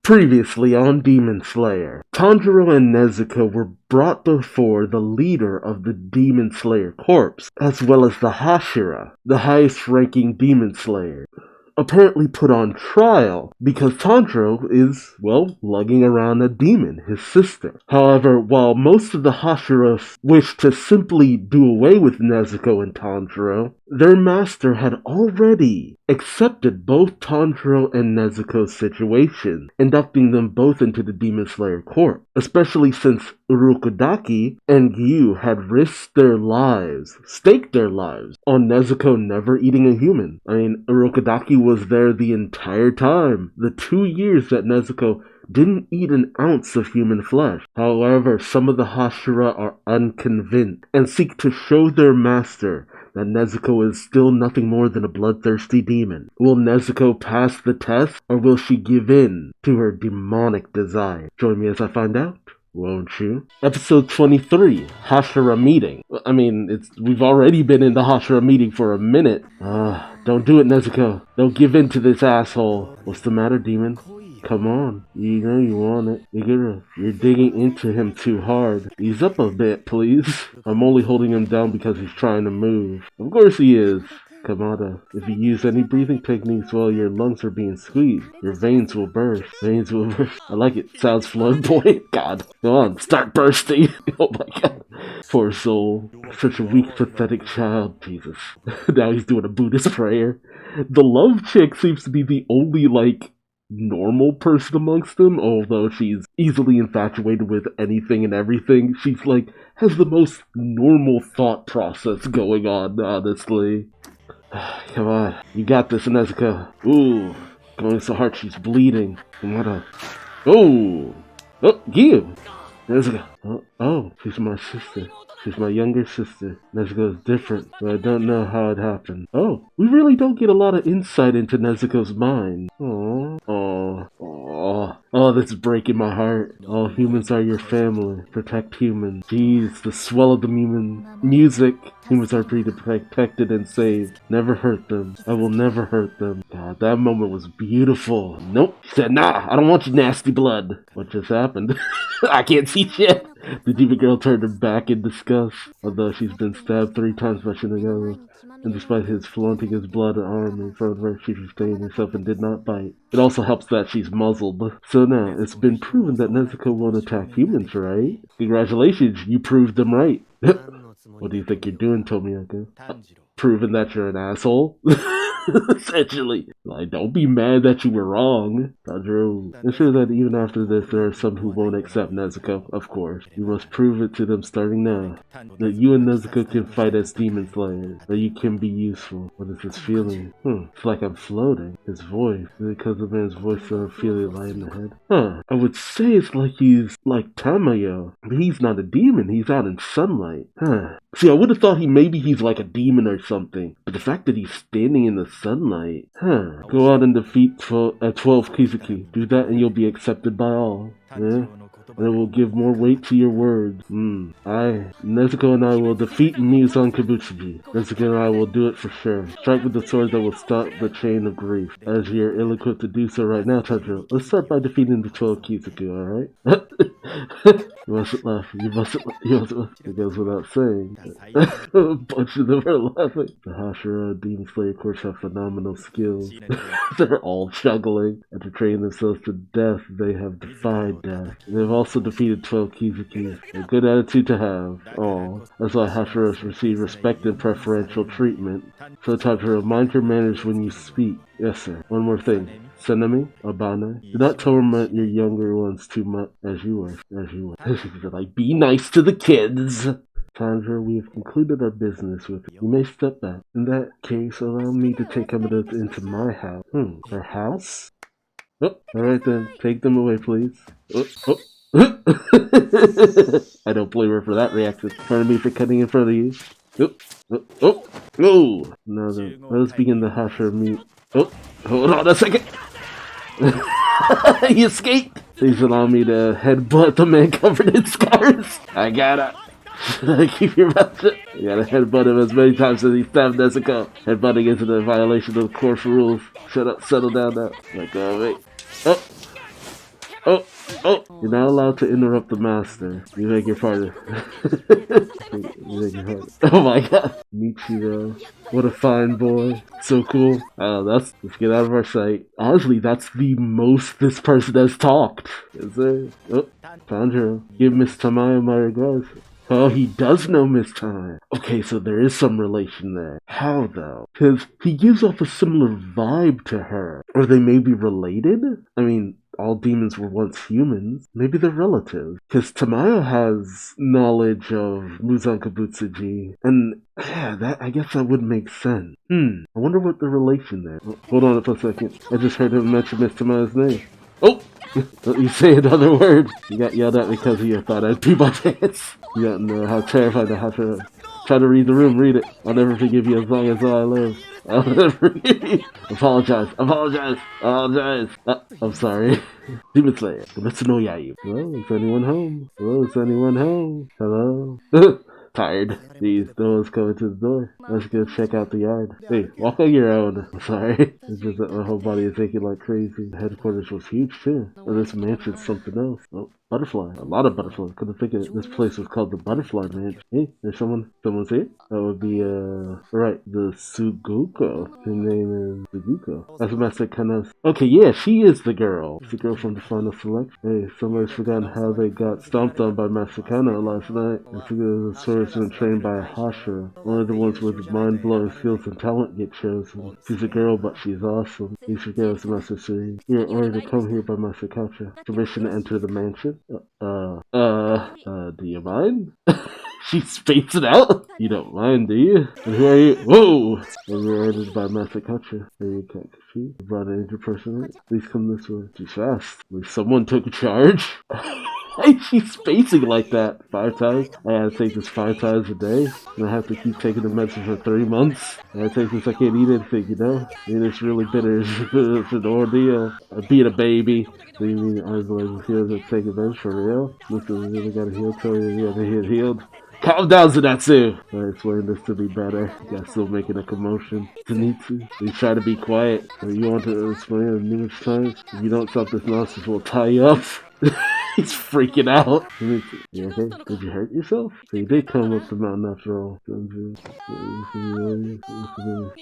Previously on Demon Slayer, Tanjiro and Nezuko were brought before the leader of the Demon Slayer Corps, as well as the Hashira, the highest-ranking Demon Slayer, apparently put on trial because Tanjiro is, well, lugging around a demon, his sister. However, while most of the Hashira wished to simply do away with Nezuko and Tanjiro, their master had already accepted both Tanjiro and Nezuko's situation, inducting them both into the Demon Slayer Corps, especially since Urokodaki and Gyu had risked their lives, staked their lives, on Nezuko never eating a human. I mean, Urokodaki was there the entire time, the 2 years that Nezuko didn't eat an ounce of human flesh. However, some of the Hashira are unconvinced and seek to show their master that Nezuko is still nothing more than a bloodthirsty demon. Will Nezuko pass the test, or will she give in to her demonic desire? Join me as I find out, won't you? Episode 23, Hashira Meeting. I mean, we've already been in the Hashira meeting for a minute. Don't do it, Nezuko. Don't give in to this asshole. What's the matter, demon? Come on, you know you want it. You're digging into him too hard. Ease up a bit, please. I'm only holding him down because he's trying to move. Of course he is. Kamada, if you use any breathing techniques while your lungs are being squeezed, your veins will burst. I like it. Sounds flamboyant. God. Go on, start bursting. Oh my god. Poor soul. Such a weak, pathetic child. Jesus. Now he's doing a Buddhist prayer. The love chick seems to be the only, normal person amongst them, although she's easily infatuated with anything and everything. She's has the most normal thought process going on, honestly. Come on, you got this, Nezuko. Ooh, going so hard she's bleeding. What a... Oh, Gyu! Nezuko. Oh, she's my sister. She's my younger sister. Nezuko is different, but I don't know how it happened. Oh, we really don't get a lot of insight into Nezuko's mind. Oh, this is breaking my heart. All humans are your family. Protect humans. Jeez, the swell of the music. Humans are free to be protected and saved. Never hurt them. I will never hurt them. God, that moment was beautiful. Nope. She said, nah, I don't want your nasty blood. What just happened? I can't see shit. The demon girl turned her back in disgust, although she's been stabbed 3 times by Shinigami. And despite his flaunting his blood arm in front of her, she restrained herself and did not bite. It also helps that she's muzzled. So now, it's been proven that Nezuko won't attack humans, right? Congratulations, you proved them right. What do you think you're doing, Tomiyako? Proving that you're an asshole? Essentially. Don't be mad that you were wrong. Tanjiro, I'm sure that even after this, there are some who won't accept Nezuko, of course. You must prove it to them starting now. That you and Nezuko can fight as Demon Slayers. That you can be useful. What is this feeling? It's like I'm floating. His voice. Is it because the man's voice so I'm feeling light in the head? I would say it's like he's like Tamayo. But he's not a demon. He's out in sunlight. See, I would have thought he's like a demon or something. But the fact that he's standing in the sunlight. Go out and defeat 12 Kizuki. Do that and you'll be accepted by all. Yeah? And it will give more weight to your words. Nezuko and I will defeat Muzan Kabutsujin. Nezuko and I will do it for sure. Strike with the sword that will stop the chain of grief. As you're ill-equipped to do so right now, Tanjiro, let's start by defeating the 12 Kizuki, alright? You mustn't laugh. You mustn't laugh. It goes without saying. A bunch of them are laughing. The Hashira and Demon Slayer Corps have phenomenal skills. They're all juggling. After training themselves to death, they have defied death. They've also defeated 12 Kizuki. A good attitude to have. That's why Hashiras receive respect and preferential treatment. So Tanjiro, mind your manners when you speak. Yes, sir. One more thing. Senami, Abana, do not torment your younger ones too much, as you wish. Be nice to the kids. Tanjiro, we have concluded our business with you. You may step back. In that case, allow me to take Kamada into my house. Her house? Alright then. Take them away, please. I don't blame her for that reaction. Pardon me for cutting in front of you. Now then, let us begin the Hashira meet. Hold on a second. He escaped. Please allow me to headbutt the man covered in scars. I gotta keep your mouth shut. You gotta headbutt him as many times as he stabbed Nezuko. Headbutting isn't a violation of the course rules. Shut up, settle down now. Let go, wait. Oh, oh, you're not allowed to interrupt the master. You beg your pardon. You beg your pardon. Oh my god. Michiro. What a fine boy. So cool. Let's get out of our sight. Honestly, that's the most this person has talked. Is there? Oh, Tanjiro. Give Miss Tamayo my regards. Oh, he does know Miss Time. Okay, so there is some relation there. How, though? Because he gives off a similar vibe to her. Or they may be related? I mean, all demons were once humans. Maybe they're relatives. Because Tamayo has knowledge of Muzan Kabutsuji. And, yeah, I guess that would make sense. I wonder what the relation there. Oh, hold on for a second. I just heard him mention Miss Tamayo's name. Oh! Don't you say another word. You got yelled at because of your thought I'd pee my pants. You don't know how terrified I have to try to read the room. Read it. I'll never forgive you as long as I live. I'll never forgive you. Apologize. I'm sorry. Demon Slayer. Kimetsu no Yaiba. Hello, is anyone home? Hello? Tired. These doors coming to the door. Let's go check out the yard. Hey, walk on your own. I'm sorry. It's just that my whole body is aching like crazy. The headquarters was huge too. Or this mansion's something else. Oh, butterfly. A lot of butterflies. Couldn't think of it. This place was called the Butterfly Mansion. Hey, there's someone's here? That would be, right, the Suguko. Her name is Suguko. That's Master Kana's. Okay, yeah, she is the girl. It's the girl from the final selection. Hey, somebody's forgotten how they got stomped on by Master Kana last night. I figure the swordsman trained by Hashira. Only the ones with mind-blowing skills and talent get chosen. She's a girl, but she's awesome. Please forgive us, Master Suri. We are ordered to come here by Master Kacha. Permission to enter the mansion? Do you mind? She's spacing out? You don't mind, do you? And who are you? Whoa! And we're ordered by Master Kacha. Are you Kakashi? You brought an injured person in? Please come this way. Too fast. Like someone took charge? Why is she spacing like that? 5 times? I gotta take this 5 times a day. And I have to keep taking the medicine for 3 months. I gotta take this, I can't eat anything, you know? I mean, it's really bitter. It's an ordeal. Being a baby. So you mean I was like, feels like taking meds for real? Listen, you really gotta heal till you gotta get healed. Calm down, Zenatsu! I explained this to be better. You guys still making a commotion. Zenitsu, you try to be quiet. You want to explain it numerous times? If you don't stop this nonsense, we'll tie you up. He's freaking out. Zenitsu, you okay? Did you hurt yourself? So you did come up the mountain after all.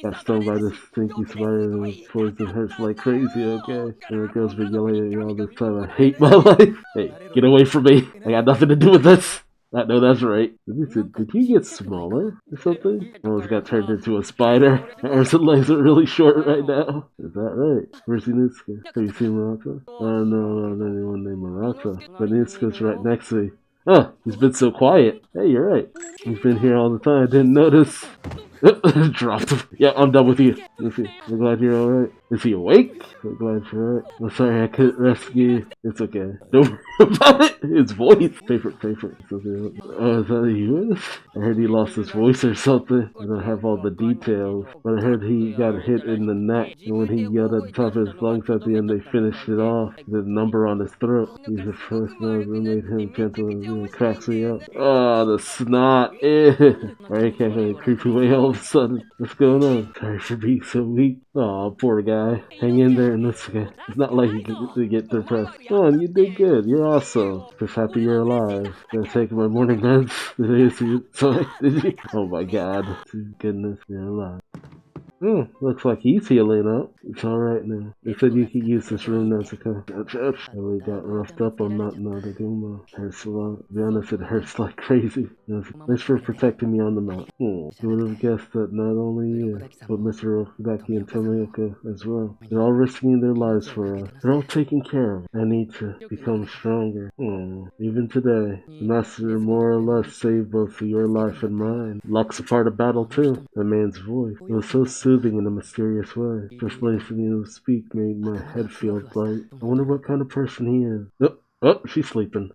Got stung by this stinky spider and the poison hurts like crazy, okay? And the girl's been yelling at you all this time. I hate my life. Hey, get away from me. I got nothing to do with this. No, that's right. Did you get smaller or something? I almost got turned into a spider. My arms and legs are really short right now. Is that right? Where's Inizuka? Have you seen Murata? No, anyone named Murata. But Inizuka's right next to me. Oh, he's been so quiet. Hey, you're right. He's been here all the time. I didn't notice. Dropped him. Yeah, I'm done with you. I'm glad you're alright. Is he awake? I'm glad you're alright. I'm sorry I couldn't rescue you. It's okay. Don't worry about it. His voice. Paper. It's okay. Oh, is that you? I heard he lost his voice or something. I don't have all the details. But I heard he got hit in the neck. And when he yelled at the top of his lungs at the end, they finished it off. The number on his throat. He's the first one that made him gentle and cracks me up. Oh, the snot. Alright, can't really creepy way all of a sudden. What's going on? Sorry for being so weak. Oh, poor guy. Hang in there and it's okay. It's not like you can get depressed. Come on, you did good. You're awesome. Just happy you're alive. Gonna take my morning meds. Did you? Oh my god. Goodness, you're alive. Oh, looks like he's healing up. It's alright now. They said you could use this room, Nezuko. I really got roughed up on Mount Nadaguma. Hurts a lot. To be honest, it hurts like crazy. Thanks for protecting me on the mountain. You would have guessed that not only you, but Mr. Okudaki and Tomioka as well. They're all risking their lives for us. They're all taken care of. I need to become stronger. Even today, the master more or less saved both your life and mine. Luck's a part of battle too. That man's voice. It was so soothing in a mysterious way. Just listening to him speak made my head feel light. I wonder what kind of person he is. Oh, she's sleeping.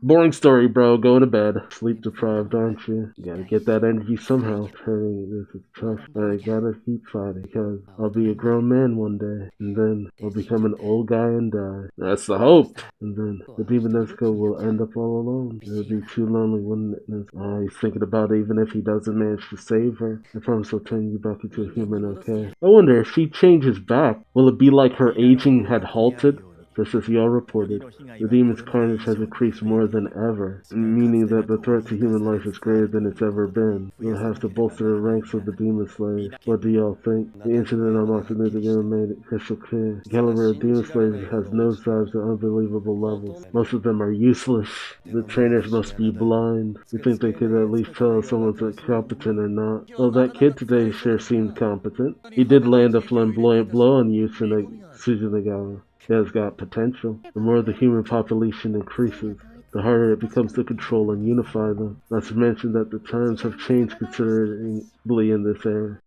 Boring story, bro. Go to bed. Sleep deprived, aren't you? You gotta get that energy somehow. Turning this is tough, but I gotta keep fighting because I'll be a grown man one day, and then I'll become an old guy and die. That's the hope. And then the demon Nezuko will end up all alone. It would be too lonely, wouldn't it? He's thinking about it, even if he doesn't manage to save her. I promise I'll turn you back into a human, okay? I wonder if she changes back, will it be like her aging had halted? Just as y'all reported, the demon's carnage has increased more than ever, meaning that the threat to human life is greater than it's ever been. We'll have to bolster the ranks of the demon slayers. What do y'all think? The incident on Martin Luther King made it crystal clear. The caliber of demon slayers has nosedives at unbelievable levels. Most of them are useless. The trainers must be blind. We think they could at least tell if someone's competent or not. Well, that kid today sure seemed competent. He did land a flamboyant blow on you, Tsunagawa. He has got potential. The more the human population increases, the harder it becomes to control and unify them. Not to mention that the times have changed considerably in this era.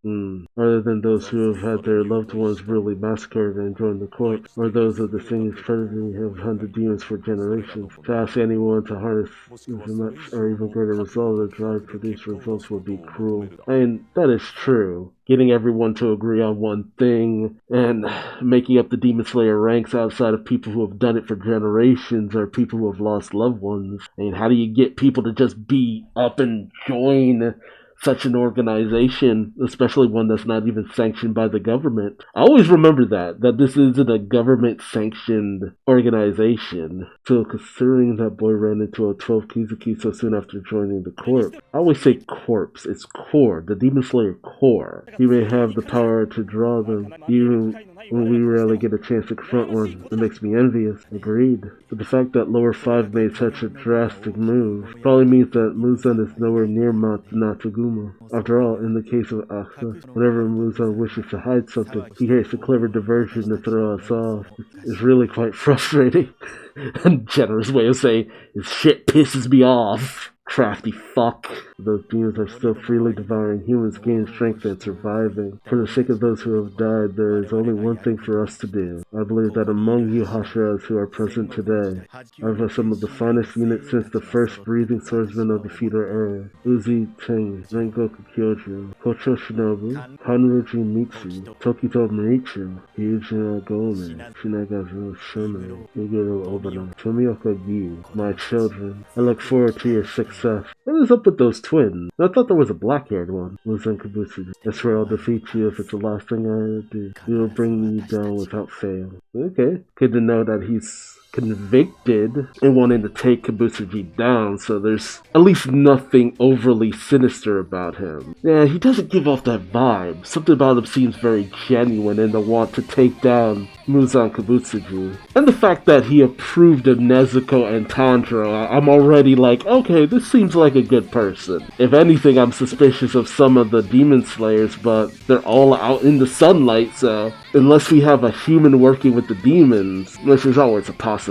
Other than those who have had their loved ones brutally massacred and joined the corpse, or those of the distinguished predator who have hunted demons for generations. To ask anyone to harness as much or even greater resolve to drive produce results would be cruel. I mean, that is true. Getting everyone to agree on one thing and making up the Demon Slayer ranks outside of people who have done it for generations or people who have lost loved ones. I mean, how do you get people to just be up and join such an organization, especially one that's not even sanctioned by the government? I always remember that this isn't a government-sanctioned organization. So considering that boy ran into a 12 Kizuki so soon after joining the Corps, I always say corpse, it's core, the Demon Slayer core. He may have the power to draw them, even when we rarely get a chance to confront one. It makes me envious. Agreed. But the fact that Lower 5 made such a drastic move probably means that Muzan is nowhere near Mount Natsuguma. After all, in the case of Aksa, whenever Muzan wishes to hide something, he creates a clever diversion to throw us off. It's really quite frustrating. A generous way of saying, his shit pisses me off. Crafty fuck. Those demons are still freely devouring humans, gaining strength and surviving. For the sake of those who have died, there is only one thing for us to do. I believe that among you Hashiras who are present today, I've assembled the finest unit since the first breathing swordsman of the feudal era. Uzi Teng, Rengoku Kyoju, Kocho Shinobu, Hanruji Mitsu, Tokito Marichu, Hyuji Gome, Shinagazu Shome, Iguro Obana, Tomioka Gi, my children. I look forward to your success. What is up with those twins? I thought there was a black-haired one. Muzan Kabusu. I swear I'll defeat you if it's the last thing I do. You will bring me down without fail. Okay. Good to know that he's convicted and wanting to take Kabusuji down, so there's at least nothing overly sinister about him. Yeah, he doesn't give off that vibe. Something about him seems very genuine in the want to take down Muzan Kabusuji. And the fact that he approved of Nezuko and Tanjiro, I'm already like, okay, this seems like a good person. If anything, I'm suspicious of some of the demon slayers, but they're all out in the sunlight, so unless we have a human working with the demons, which is always a possibility.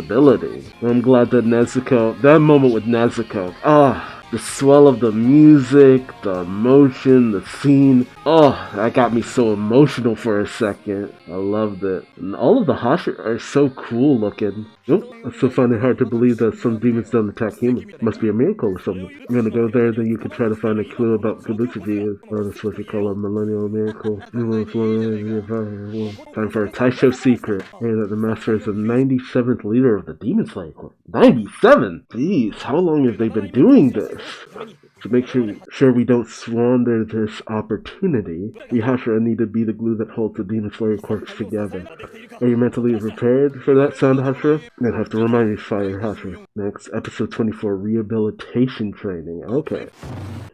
I'm glad that Nezuko, that moment with Nezuko, the swell of the music, the emotion, the scene. That got me so emotional for a second. I loved it. And all of the Hashira are so cool looking. I still find it hard to believe that some demons don't attack humans. Must be a miracle or something. I'm gonna go there, then you can try to find a clue about Kabusuji. That's what you call a millennial miracle. Time for a Taisho secret. Hey, that the master is the 97th leader of the Demon Slayer Corps. 97? Jeez, how long have they been doing this? To make sure we don't squander this opportunity, we Hashira need to be the glue that holds the Demon Slayer Corps together. Are you mentally prepared for that sound, Hashira? You'll have to remind me, Fire Hashira. Next, episode 24, Rehabilitation Training. Okay.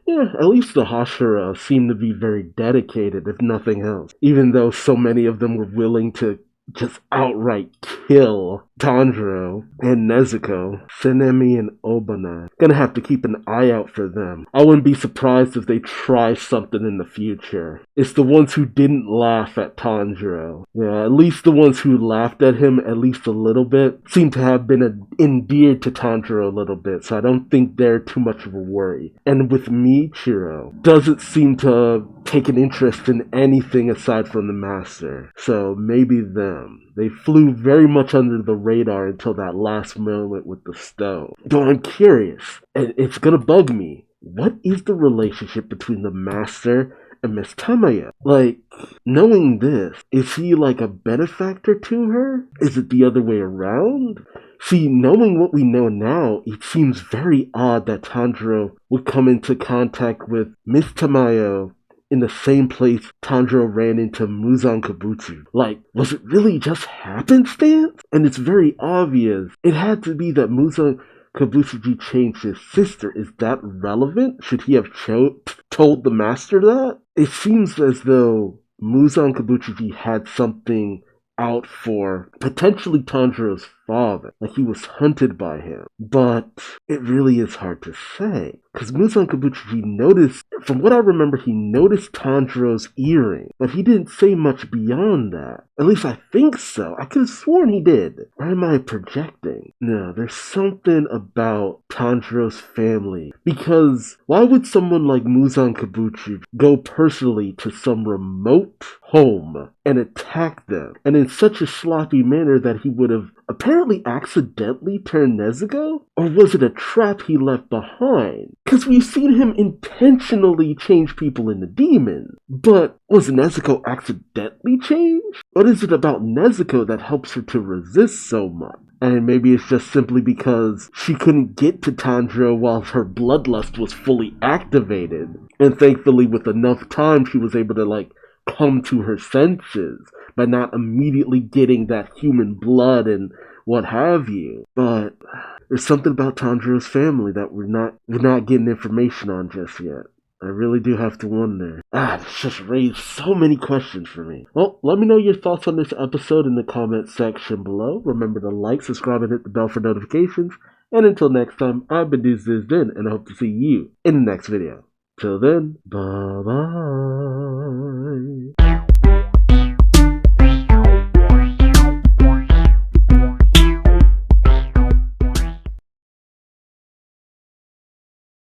Yeah, at least the Hashira seem to be very dedicated, if nothing else. Even though so many of them were willing to just outright kill Tanjiro and Nezuko, Senemi and Obana. Gonna have to keep an eye out for them. I wouldn't be surprised if they try something in the future. It's the ones who didn't laugh at Tanjiro. Yeah, at least the ones who laughed at him at least a little bit seem to have been endeared to Tanjiro a little bit, so I don't think they're too much of a worry. And with Michiro, doesn't seem to take an interest in anything aside from the master. So maybe them. They flew very much under the radar until that last moment with the stone. Though I'm curious, and it's gonna bug me, what is the relationship between the master and Miss Tamaya? Like, knowing this, is he like a benefactor to her? Is it the other way around? See, knowing what we know now, it seems very odd that Tanjiro would come into contact with Miss Tamayo in the same place Tanjiro ran into Muzan Kabuto. Like, was it really just happenstance? And it's very obvious. It had to be that Muzan Kabutoji changed his sister. Is that relevant? Should he have told the master that? It seems as though Muzan Kabutoji had something out for potentially Tanjiro's father, like he was hunted by him. But it really is hard to say, because Muzan Kabutoji noticed, from what I remember, he noticed Tanjiro's earring, but he didn't say much beyond that. At least I think so. I could have sworn he did. Or am I projecting? No, there's something about Tanjiro's family, because why would someone like Muzan Kabutoji go personally to some remote home and attack them, and in such a sloppy manner that he would have apparently accidentally turned Nezuko? Or was it a trap he left behind? Because we've seen him intentionally change people into demons. But was Nezuko accidentally changed? What is it about Nezuko that helps her to resist so much? And maybe it's just simply because she couldn't get to Tanjiro while her bloodlust was fully activated. And thankfully, with enough time, she was able to, come to her senses by not immediately getting that human blood and what have you. But there's something about Tanjiro's family that we're not getting information on just yet. I really do have to wonder. It's just raised so many questions for me. Well, let me know your thoughts on this episode in the comment section below. Remember to like, subscribe, and hit the bell for notifications. And until next time, I've been Duuz-Diz-Din, and I hope to see you in the next video. Till then, bye-bye.